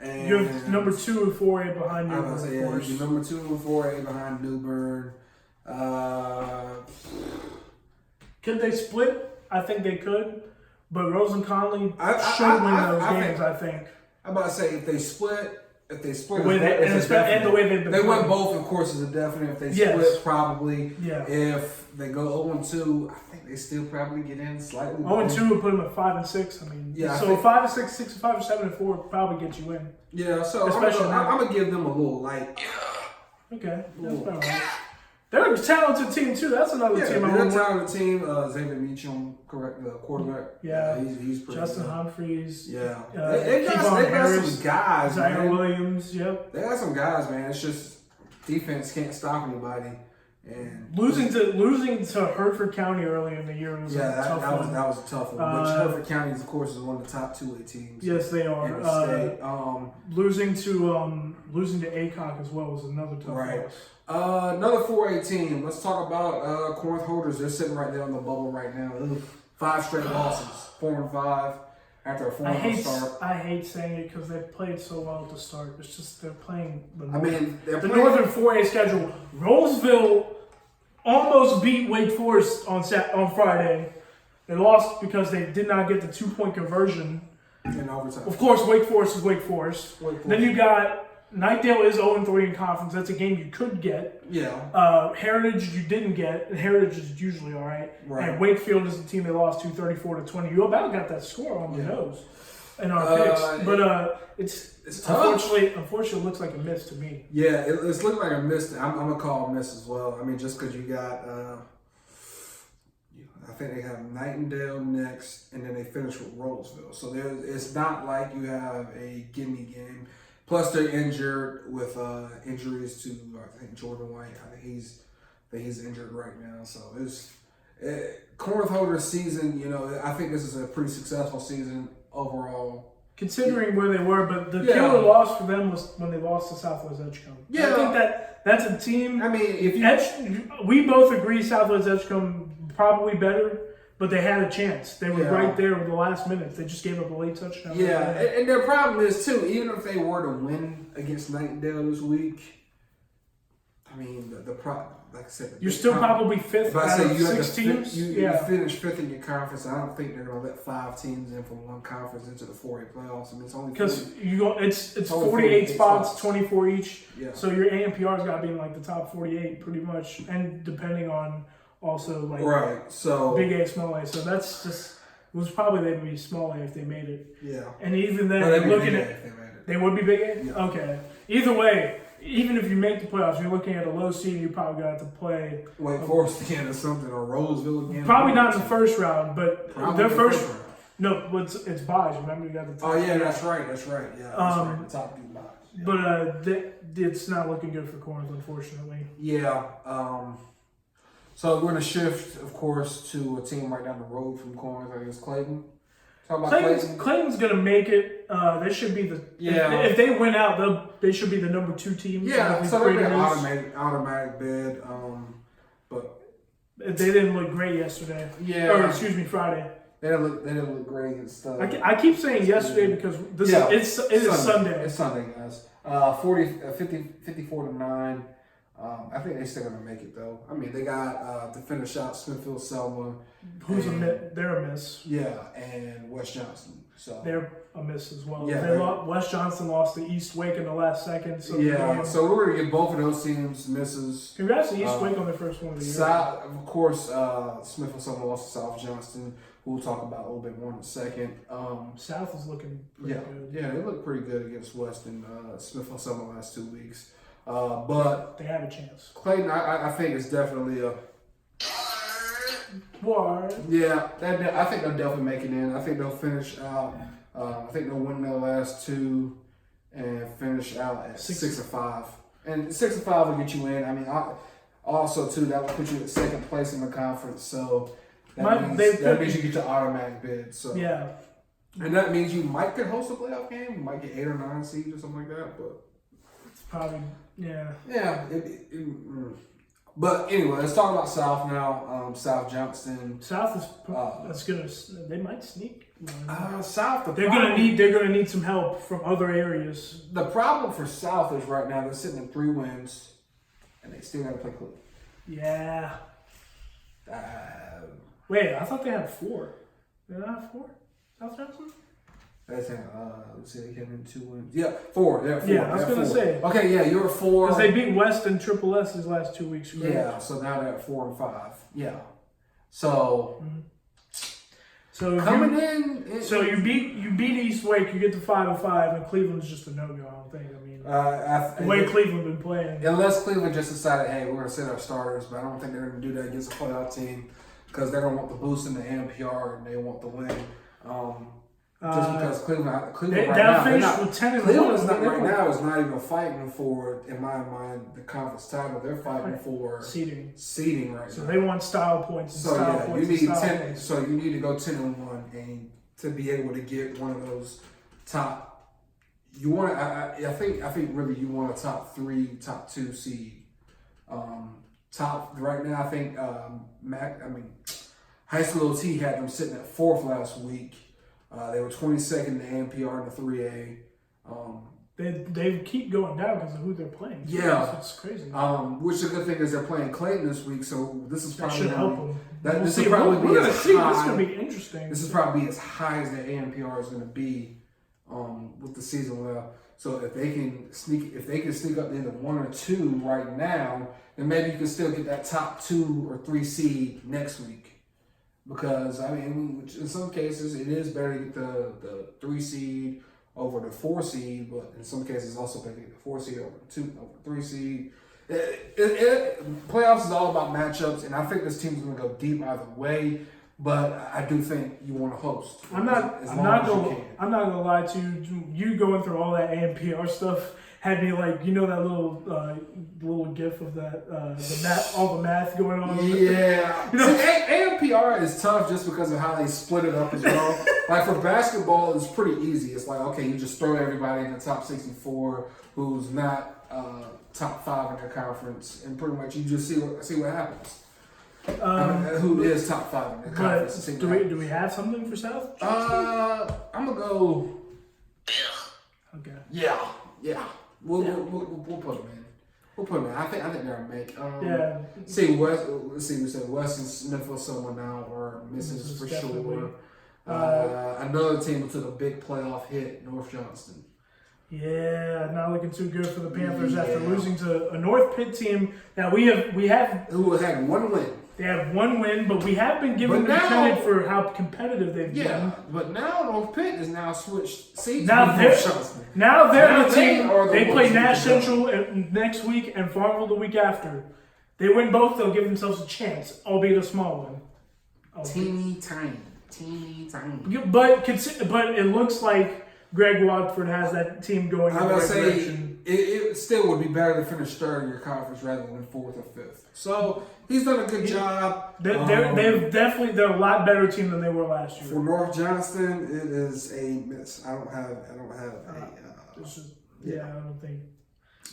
and you're number 2 and 4A behind New Bern. I was say, you're number 2 and 4A behind New Bern. Could they split? I think they could. But Rose and Conley should win those games, I think. I'm about to say if they split, the way they win both, of course, is a definite. If they split, probably. Yeah. If they go 0-2, I think they still probably get in slightly. 0-2 would put them at 5-6. I mean, yeah. So 5-6, 6-5, 7-4 probably get you in. Yeah. So I'm gonna give them a little light. Okay. That's about right. They're a talented team too. That's another team. They're a talented team. Xavier Meacham, correct, the quarterback. Yeah, he's pretty Justin good. Humphreys. Yeah, they got some guys. Zaire Williams. Yep, they got some guys, man. It's just defense can't stop anybody. And losing to Hertford County early in the year was a tough one. That was a tough one. Which Hertford County, of course, is one of the top 2A teams. Yes, they are. In the state. Losing to ACOG as well was another tough loss. Another 4A team. Let's talk about Corinth Holders. They're sitting right there on the bubble right now. 5 straight losses, 4-5 after a 4-1 start. I hate saying it because they played so well at the start. It's just they're playing the Northern 4A schedule. Roseville almost beat Wake Forest on Friday. They lost because they did not get the 2-point conversion in overtime. Of course, Wake Forest is Wake Forest. Then you got Nightdale is 0-3 in conference. That's a game you could get. Yeah. Heritage you didn't get. Heritage is usually all right. And Wakefield is the team they lost to 34-20. You about got that score on the nose in our picks, but it's tough. Unfortunately, it looks like a miss to me. Yeah, it's looking like a miss. I'm gonna call a miss as well. I mean, just because you got, I think they have Nightdale next, and then they finish with Roseville. So it's not like you have a gimme game. Plus, they're injured with injuries to I think Jordan White. I think he's injured right now. So it's Corinth Holders season. You know, I think this is a pretty successful season overall, considering where they were. But the killer loss for them was when they lost to Southwest Edgecombe. Yeah, I think that's a team. I mean, we both agree Southwest Edgecombe probably better. But they had a chance. They were right there with the last minute. They just gave up a late touchdown. Yeah, and their problem is, too, even if they were to win against Nightdale this week, I mean, like I said, you're still probably fifth out of 6 teams. You finish fifth in your conference. I don't think they're going to let 5 teams in from one conference into the 4A playoffs. I mean, it's only because it's 48 spots, 24 each. Yeah. So your AMPR's got to be in like the top 48 pretty much, and depending on also like so Big A, Small A. So that's just it was probably they'd be Small A if they made it. Yeah. And even then, looking at they would be Big A. Yeah. Okay. Either way. Even if you make the playoffs, you're looking at a low seed. You probably got to play Wake Forest again or something, or Roseville again. Probably not in the first round, but their first round. No, it's buys. Remember, you got the top. Oh yeah, that's right. Yeah, that's right. The top 2 buys. Yeah. But it's not looking good for Corinth, unfortunately. Yeah. So we're gonna shift, of course, to a team right down the road from Corinth. I guess Clayton. Clayton's gonna make it. They should be the if they win out, they should be the number 2 team. Yeah, so they're an automatic bid. But they didn't look great yesterday. Yeah, or excuse me, Friday. They didn't look great against. I keep saying yesterday because it is Sunday. It's Sunday, guys. 54-9. I think they're still going to make it, though. I mean, they got to finish out Smithfield Selma. Who's they're a miss. Yeah, and West Johnson. So they're a miss as well. Yeah, West Johnson lost to East Wake in the last second. So so we're going to give both of those teams misses. Congrats to East Wake on their first one of the year. Of course, Smithfield Selma lost to South Johnston, who we'll talk about a little bit more in a second. South is looking pretty good. Yeah, they look pretty good against West and Smithfield Selma the last 2 weeks. But they have a chance. Clayton, I think it's definitely a. What? Yeah, I think they'll definitely make it in. I think they'll finish out. I think they'll win their last 2 and finish out at 6-5. And 6-5 will get you in. I mean, also too that will put you at second place in the conference. So that means you get your automatic bid. So yeah, and that means you might get host a playoff game. You might get 8 or 9 seeds or something like that. But it's probably yeah. Yeah. But anyway, let's talk about South now. South Johnston. South is that's gonna. They might sneak. South. They're gonna need some help from other areas. The problem for South is right now they're sitting at 3 wins, and they still got to play Cleveland. Yeah. Wait, I thought they had 4. Did they have 4? South Johnson? Let's see, they came in 2 wins. Yeah, 4. They're 4. Yeah, I was gonna say. Okay, yeah, you're 4. Because they beat West and Triple S these last 2 weeks. Right? Yeah, so now they're at 4 and 5. Yeah. So. Mm-hmm. So coming in. So you beat East Wake, you get to 5 and 5, and Cleveland's just a no-go. I don't think. I mean, the way Cleveland been playing. Unless Cleveland just decided, hey, we're gonna sit our starters, but I don't think they're gonna do that against a playoff team because they're gonna want the boost in the NPR and they want the win. Just because Cleveland right now, Cleveland is not right now is not even fighting for, in my mind, the conference title. They're fighting for seeding right now. So they want style points. And you need 10. So you need to go 10-1 and to be able to get one of those top. You want I think really you want a top 3, top 2 seed. Top right now I think High School OT had them sitting at 4th last week. They were 22nd in the NPR and the 3A. They keep going down because of who they're playing. Yeah, it's crazy. Which the good thing is they're playing Clayton this week, so this is probably should help them. This will probably be as high. This is going to be interesting. This is probably as high as the ANPR is going to be with the season. Well, so if they can sneak up into 1 or 2 right now, then maybe you can still get that top 2 or 3 seed next week. Because, I mean, in some cases, it is better to get the 3 seed over the 4 seed, but in some cases, it's also better to get the 4 seed over the 3 seed. Playoffs is all about matchups, and I think this team's going to go deep either way, but I do think you want to host. I'm not going to lie to you. You going through all that ANPR stuff had me like, you know, that little gif of that all the math going on. Yeah. You know, ANPR is tough just because of how they split it up as well. Like for basketball, it's pretty easy. It's like, okay, you just throw everybody in the top 64 who's not top 5 in their conference, and pretty much you just see what happens. Who is top 5 in their conference? Do we have something for South? I'm gonna go. Okay. Yeah. We'll put them in. We'll put them in. I think they're a make. Yeah. See West. Let's see. We said West and Smithfield Selma now are misses for sure. Another team who took a big playoff hit, North Johnston. Yeah, not looking too good for the Panthers after losing to a North Pitt team. Now we have who had 1 win. They have 1 win, but we have been given the credit for how competitive they've been. Yeah, but now North Pitt is now switched seats. Now they're the team. They play Nash Central next week and Farmville the week after. They win both, they'll give themselves a chance, albeit a small one. Teeny tiny. But it looks like Greg Watford has that team going in the right direction. It still would be better to finish 3rd in your conference rather than 4th or 5th. So he's done a good job. They're a lot better team than they were last year. For North Johnston, it is a miss. I don't have a. I don't think.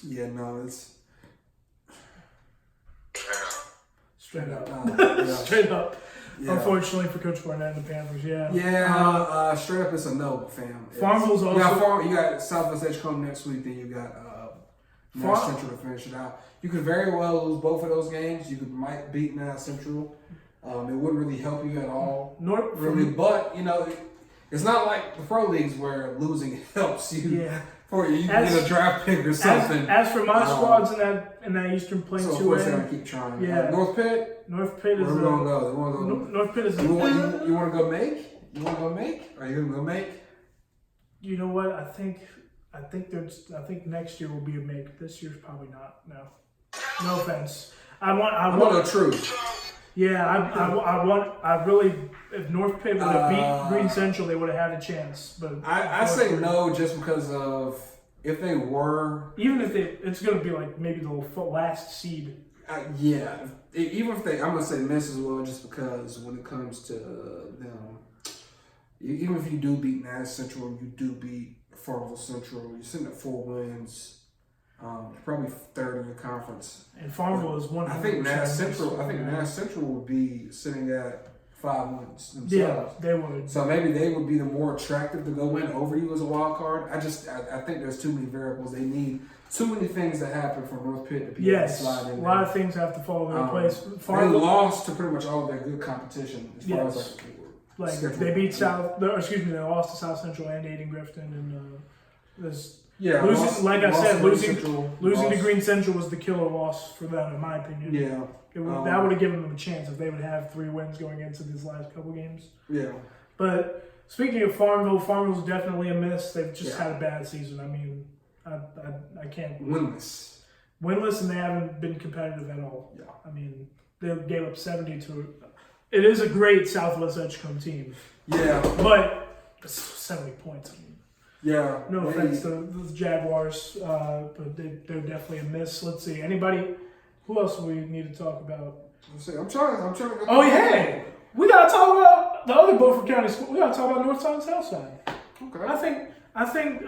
Yeah, no, it's straight up. Yeah. Straight up. Yeah. Unfortunately for Coach Barnett and the Panthers, straight up it's a no, fam. Farmville's also. You got Southwest Edgecombe next week, then you got Nash Central to finish it out. You could very well lose both of those games. You might beat Nash Central. It wouldn't really help you at all, really. But it's not like the pro leagues where losing helps you. Yeah. For you can get a draft pick or something. As for my squads in that Eastern Plains 2A, so of course they're gonna keep trying. Yeah. North Pitt. North Pitt is. Where we gonna go? North Pitt is. You want to go make? You want to go make? Are you gonna go make? You know what? I think next year will be a make. This year's probably not. No offense. I want the truth. Yeah, I really, if North Pitt would have beat Green Central, they would have had a chance. But I say no just because of if they were. Even if it's going to be like maybe the last seed. Yeah, even if I'm going to say miss as well just because when it comes to them, even if you do beat Nash Central and you do beat Farmville Central, you're sitting at 4 wins. Probably third in your conference. And Farmville is 100%. I think Nash Central would be sitting at 5 wins themselves. Yeah, they would. So maybe they would be the more attractive to go in over you as a wild card. I think there's too many variables. They need too many things to happen for North Pitt to be able to slide in. A lot of things have to fall in place. They lost to pretty much all of their good competition as far as they beat they lost to South Central and Aiden Grifton, and losing to Green Central was the killer loss for them, in my opinion. Yeah, that would have given them a chance if they would have 3 wins going into these last couple games. Yeah, but speaking of Farmville's definitely a miss. They've just had a bad season. I mean, I can't winless, and they haven't been competitive at all. Yeah, I mean, they gave up 70 to. It is a great Southwest Edgecombe team. Yeah, but 70 points. I mean, yeah. No offense to the Jaguars, but they're definitely a miss. Let's see. Who else do we need to talk about? Let's see. I'm trying to go. Oh, yeah. We got to talk about the other Beaufort County school. We got to talk about North Side and South Side. Okay. I think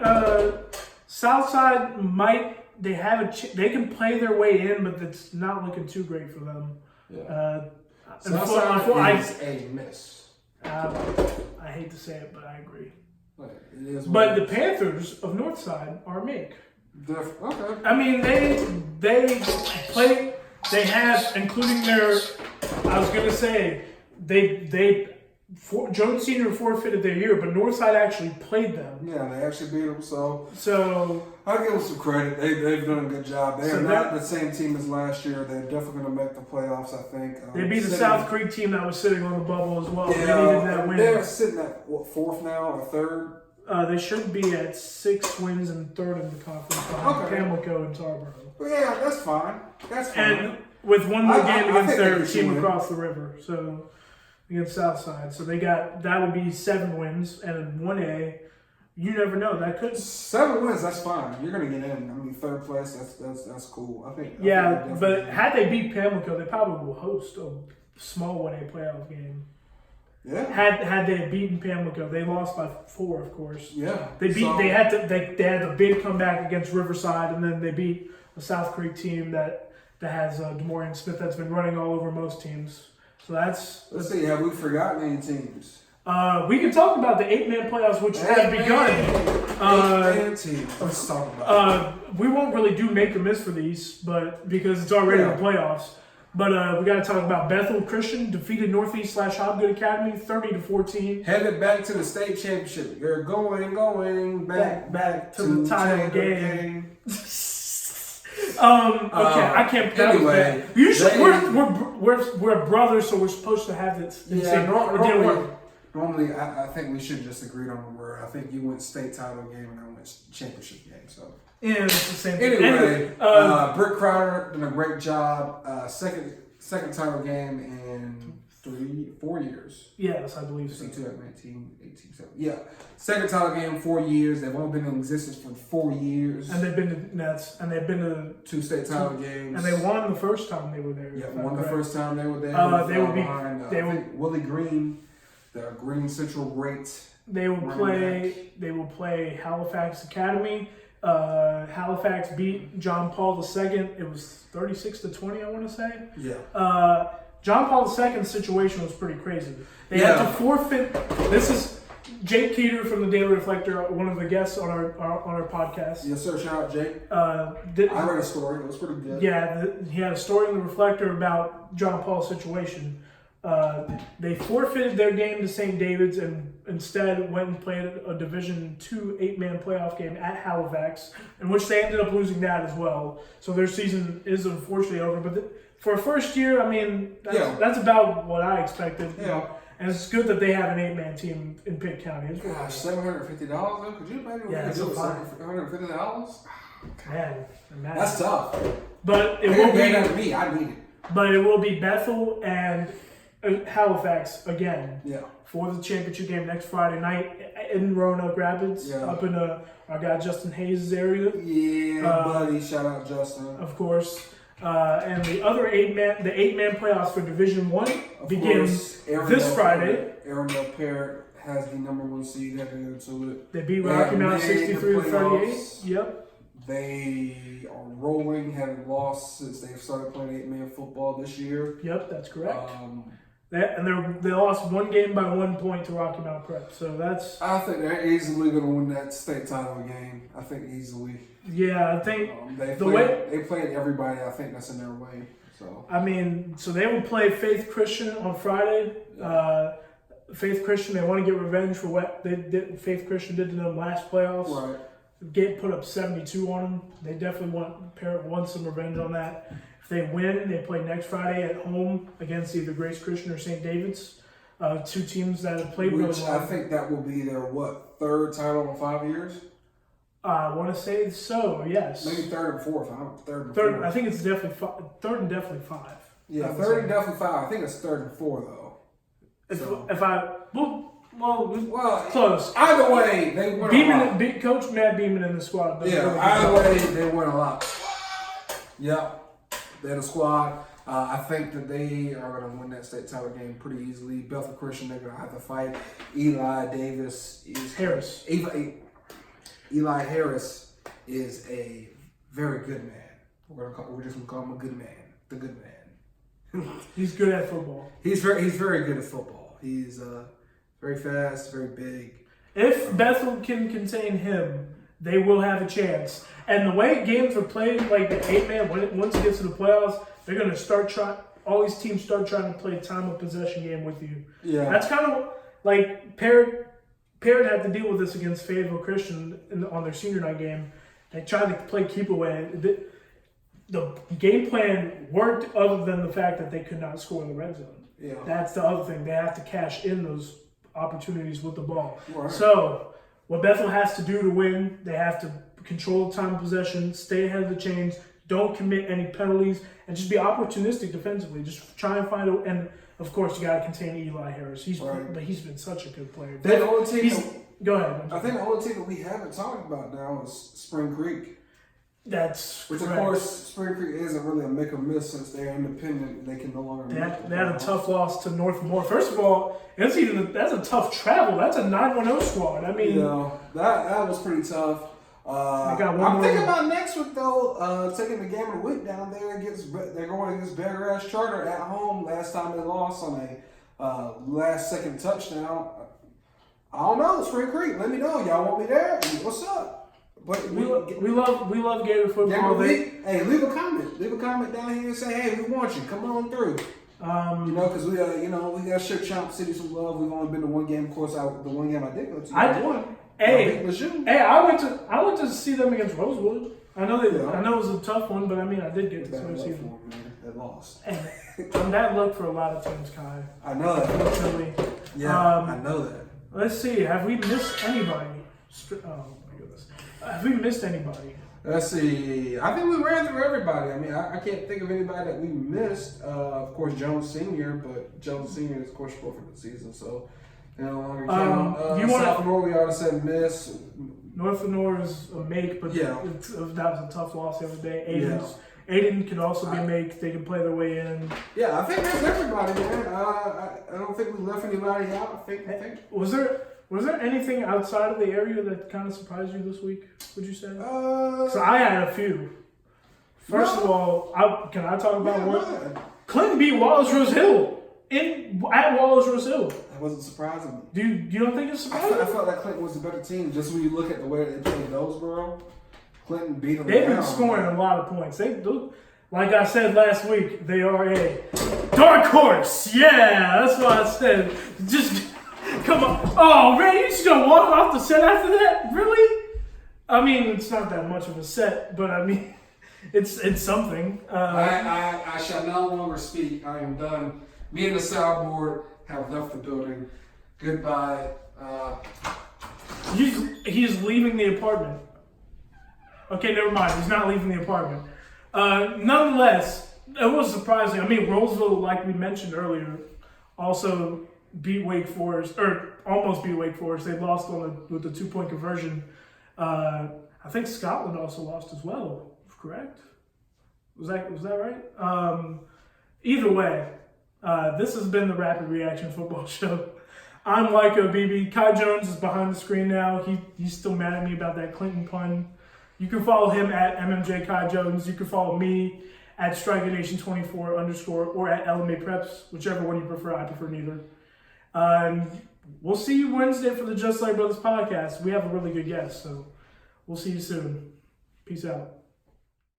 South Side they can play their way in, but it's not looking too great for them. Yeah. South Side is a miss. I hate to say it, but I agree. But the Panthers of Northside are a make. Okay. I mean, they play. They have, including their. I was gonna say Jones Senior forfeited their year, but Northside actually played them. Yeah, they actually beat them. So I'll give them some credit. They've done a good job. They are not the same team as last year. They're definitely going to make the playoffs, I think. They beat the South Creek team that was sitting on the bubble as well. Yeah, they needed that win. They're sitting at fourth now or third? They should be at 6 wins and third in the conference behind Pamlico and Tarboro. Well, yeah, that's fine. And with one more game against their team across the river, so against Southside. So that would be 7 wins, and in 1A, you never know. That could 7 wins. That's fine. You're gonna get in. I mean, third place. That's cool. I think. But had they beat Pamlico, they probably will host a small 1A playoff game. Yeah. Had they beaten Pamlico, they lost by 4, of course. Yeah. They had the big comeback against Riverside, and then they beat the South Creek team that has Demorian Smith that's been running all over most teams. So let's see. Have we forgotten any teams? We can talk about the 8-man playoffs, which have begun. 8-man teams. Let's talk about. We won't really do make or miss for these, but because it's already the playoffs. But we got to talk about Bethel Christian defeated Northeast / Hobgood Academy 30-14. Headed back to the state championship. You're going back to the title game. I can't. Anyway, usually we're brothers, so we're supposed to have this. Normally, I think we should just agree on the word. I think you went state title game and I went championship game. So yeah, it's the same. Anyway, Britt Crowder did a great job. Second title game in 4 years. Yes, I believe so. 2019, 18, 17. Yeah. Second title game in 4 years. They've only been in existence for 4 years. And they've been to Nets, and they've been to 2 state title games. And they won the first time they were there. Yeah, won the first time they were there. They will beat Willie Green, the Green Central greats. They will play Halifax Academy. Halifax beat John Paul II. It was 36-20, I want to say. Yeah. John Paul II's situation was pretty crazy. They had to forfeit. Jake Keeter from the Daily Reflector, one of the guests on our podcast. Yes, sir. Shout out, Jake. I read a story. It was pretty good. Yeah, he had a story in the Reflector about John Paul's situation. They forfeited their game to St. David's and instead went and played a Division II 8-man playoff game at Halifax, in which they ended up losing that as well. So their season is unfortunately over. But for a first year, I mean, that's about what I expected. Yeah. And it's good that they have an 8-man team in Pitt County. Gosh, $750? Could you imagine what do with $750? Man, that's tough. But it will be to me. I need it. But it will be Bethel and Halifax again. Yeah. For the championship game next Friday night in Roanoke Rapids, up in our guy Justin Hayes' area. Yeah, buddy. Shout out Justin. Of course. And the other 8-man playoffs for Division I begins this Friday. Arundel Parrott has the #1 seed heading into it. They beat Rocky Mount 63-38. Yep. They are rolling, having lost since they've started playing 8-man football this year. Yep, that's correct. They lost one game by 1 point to Rocky Mount Prep. So that's. I think they're easily going to win that state title game. I think easily. Yeah, I think they played everybody. I think that's in their way. So I mean, so they will play Faith Christian on Friday. Faith Christian, they want to get revenge for what Faith Christian did to them last playoffs. Right. Put up 72 on them. They definitely want some revenge on that. If they win, they play next Friday at home against either Grace Christian or St. David's. Two teams that have played really well. I think that will be their third title in 5 years. I want to say so. Yes. Maybe third and fourth. Third. I think it's definitely third and definitely 5. Yeah, third and definitely 5. I think it's third and 4 though. Well, close. Either way, they win a lot. Coach Matt Beeman in the squad. Either way, they win a lot. Yep, they're the squad. I think that they are going to win that state title game pretty easily. Bethel Christian, they're going to have to fight. Eli Harris is a very good man. We're just going to call him a good man. The good man. He's good at football. He's very good at football. He's very fast, very big. If Bethel can contain him, they will have a chance. And the way games are played, like the 8-man, once it gets to the playoffs, they're going to all these teams start trying to play a time of possession game with you. Yeah. That's kind of like Parrott had to deal with this against Fayetteville Christian on their senior night game. They tried to play keep away. The game plan worked other than the fact that they could not score in the red zone. Yeah. That's the other thing. They have to cash in those opportunities with the ball. Right. So what Bethel has to do to win, they have to control the time of possession, stay ahead of the chains, don't commit any penalties, and just be opportunistic defensively. Just try and find and of course you got to contain Eli Harris. But he's been such a good player. Go ahead. I think the only team that we haven't talked about now is Spring Creek. Which of course, Spring Creek isn't really a make or miss since they're independent. They can no longer. They had a tough loss to Northmore. First of all, that's a tough travel. That's a 9-1-0 squad. I mean, that was pretty tough. I'm thinking about next week though, taking the game of the week down there they're going against Bear Grass Charter at home. Last time they lost on a last-second touchdown. I don't know, Spring Creek. Let me know. Y'all want me there? What's up? But we love Gator football. Hey, leave a comment. Leave a comment down here and say, hey, we want you. Come on through. Because we got Ship Chomp City some love. We've only been to one game. Of course, the one game I did go to. I won. I went to see them against Rosewood. I know it was a tough one, but I mean, I did get to see them. They lost. And that luck for a lot of teams, Kai. I know that. Unfortunately. Yeah, I know that. Let's see. Have we missed anybody? Oh my goodness. Have we missed anybody? Let's see. I think we ran through everybody. I mean, I can't think of anybody that we missed. Of course, Jones Sr., but Jones Sr. is, of course, for the season, so they no longer count. Sophomore, we already said miss. North Lenore is a make, but that was a tough loss the other day. Aiden can also be a make. They can play their way in. Yeah, I think that's everybody, man. I don't think we left anybody out. I think. Was there anything outside of the area that kind of surprised you this week, would you say? So I had a few. First of all, can I talk about what? Clinton beat Wallace Rose Hill at Wallace Rose Hill. That wasn't surprising me. You don't think it's I surprising? felt like Clinton was a better team. Just when you look at the way they played Hillsborough, Clinton beat them. They've been down, scoring man. a lot of points. Like I said last week, they are a dark horse. Yeah, that's what I said. Just come on. Oh man, you just gonna walk off the set after that? Really? I mean, it's not that much of a set, but I mean, it's something. I shall no longer speak. I am done. Me and the soundboard have left the building. Goodbye. He's leaving the apartment. Okay, never mind. He's not leaving the apartment. Nonetheless, it was surprising. I mean, Roseville, like we mentioned earlier, also beat Wake Forest, or almost beat Wake Forest. They lost with the 2-point conversion. I think Scotland also lost as well. Correct? Was that right? Either way, this has been the Rapid Reaction Football Show. I'm Lyco BB. Kai Jones is behind the screen now. He's still mad at me about that Clinton pun. You can follow him at MMJ Kai Jones. You can follow me at StrikerNation24_ or at LMA Preps, whichever one you prefer. I prefer neither. We'll see you Wednesday for the Just Like Brothers podcast. We have a really good guest, so we'll see you soon. Peace out.